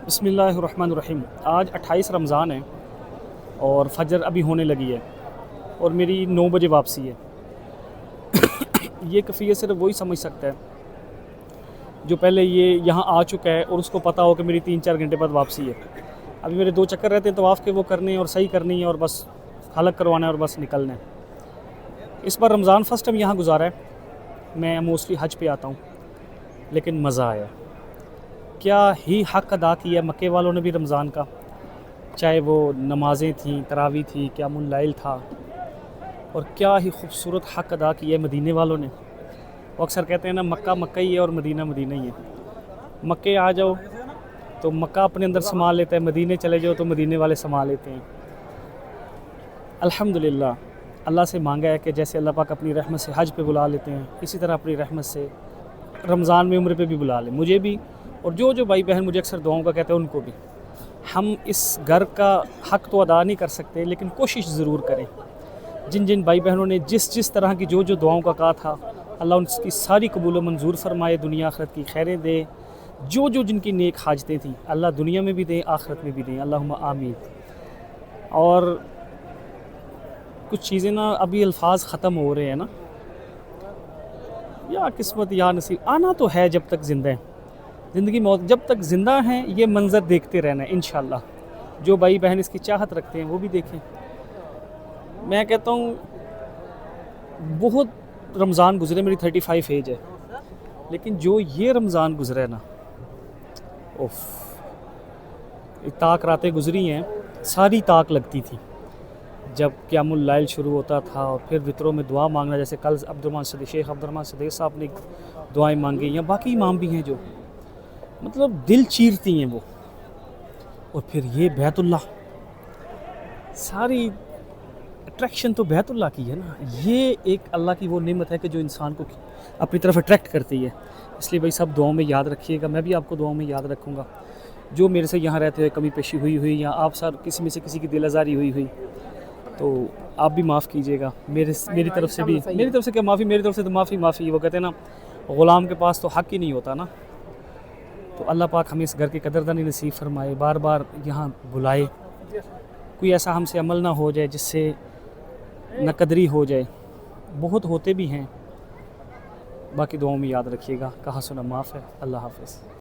بسم اللہ الرحمن الرحیم۔ آج 28 رمضان ہے اور فجر ابھی ہونے لگی ہے اور میری 9 بجے واپسی ہے۔ یہ کیفیت صرف وہی سمجھ سکتا ہے جو پہلے یہ یہاں آ چکا ہے اور اس کو پتہ ہو کہ میری 3-4 گھنٹے بعد واپسی ہے۔ ابھی میرے 2 چکر رہتے ہیں طواف کے، وہ کرنے ہیں اور صحیح کرنی ہے اور بس حلق کروانا ہے اور بس نکلنا ہے۔ اس بار رمضان فرسٹ ٹائم یہاں گزارا ہے۔ میں موسٹلی حج پہ آتا ہوں لیکن مزہ آیا۔ کیا ہی حق ادا کیا مکے والوں نے بھی رمضان کا، چاہے وہ نمازیں تھیں، تراویح تھی، قیام اللیل تھا، اور کیا ہی خوبصورت حق ادا کیا ہے مدینے والوں نے۔ وہ اکثر کہتے ہیں نا، مکہ مکہ ہی ہے اور مدینہ مدینہ ہی ہے۔ مکے آ جاؤ تو مکہ اپنے اندر سنبھال لیتا ہے، مدینے چلے جاؤ تو مدینے والے سنبھال لیتے ہیں۔ الحمدللہ اللہ سے مانگا ہے کہ جیسے اللہ پاک اپنی رحمت سے حج پہ بلا لیتے ہیں، اسی طرح اپنی رحمت سے رمضان میں عمرے پہ بھی بلا لیں، مجھے بھی، اور جو بھائی بہن مجھے اکثر دعاؤں کا کہتے ہیں ان کو بھی۔ ہم اس گھر کا حق تو ادا نہیں کر سکتے لیکن کوشش ضرور کریں۔ جن جن بھائی بہنوں نے جس طرح کی جو دعاؤں کا کہا تھا، اللہ ان کی ساری قبول و منظور فرمائے، دنیا آخرت کی خیریں دے۔ جو جن کی نیک حاجتیں تھیں اللہ دنیا میں بھی دیں، آخرت میں بھی دیں، اللہم آمین۔ اور کچھ چیزیں نا ابھی الفاظ ختم ہو رہے ہیں نا، یا قسمت یا نصیب، آنا تو ہے جب تک زندہ ہیں، زندگی موت جب تک زندہ ہیں یہ منظر دیکھتے رہنا ہے انشاءاللہ۔ جو بھائی بہن اس کی چاہت رکھتے ہیں وہ بھی دیکھیں۔ میں کہتا ہوں بہت رمضان گزرے، میری 35 ایج ہے، لیکن جو یہ رمضان گزرا ہے نا، اوف، طاق راتیں گزری ہیں، ساری طاق لگتی تھی جب قیام اللیل شروع ہوتا تھا، اور پھر وطروں میں دعا مانگنا، جیسے کل شیخ عبدالرحمن صدیق صاحب نے دعائیں مانگی، یا باقی امام بھی ہیں جو مطلب دل چیرتی ہیں وہ، اور پھر یہ بیت اللہ، ساری اٹریکشن تو بیت اللہ کی ہے نا۔ یہ ایک اللہ کی وہ نعمت ہے کہ جو انسان کو اپنی طرف اٹریکٹ کرتی ہے۔ اس لیے بھائی سب دعاؤں میں یاد رکھیے گا، میں بھی آپ کو دعاؤں میں یاد رکھوں گا۔ جو میرے سے یہاں رہتے ہوئے کمی پیشی ہوئی یا آپ سر کسی میں سے کسی کی دل آزاری ہوئی تو آپ بھی معاف کیجیے گا، میری طرف سے بھی، میری طرف سے کیا معافی، میری طرف سے تو معافی۔ وہ کہتے ہیں نا، غلام کے پاس تو حق ہی نہیں ہوتا نا۔ تو اللہ پاک ہمیں اس گھر کی قدردانی نصیب فرمائے، بار بار یہاں بلائے، کوئی ایسا ہم سے عمل نہ ہو جائے جس سے نہ قدری ہو جائے، بہت ہوتے بھی ہیں۔ باقی دعاؤں میں یاد رکھیے گا، کہا سنا معاف ہے۔ اللہ حافظ۔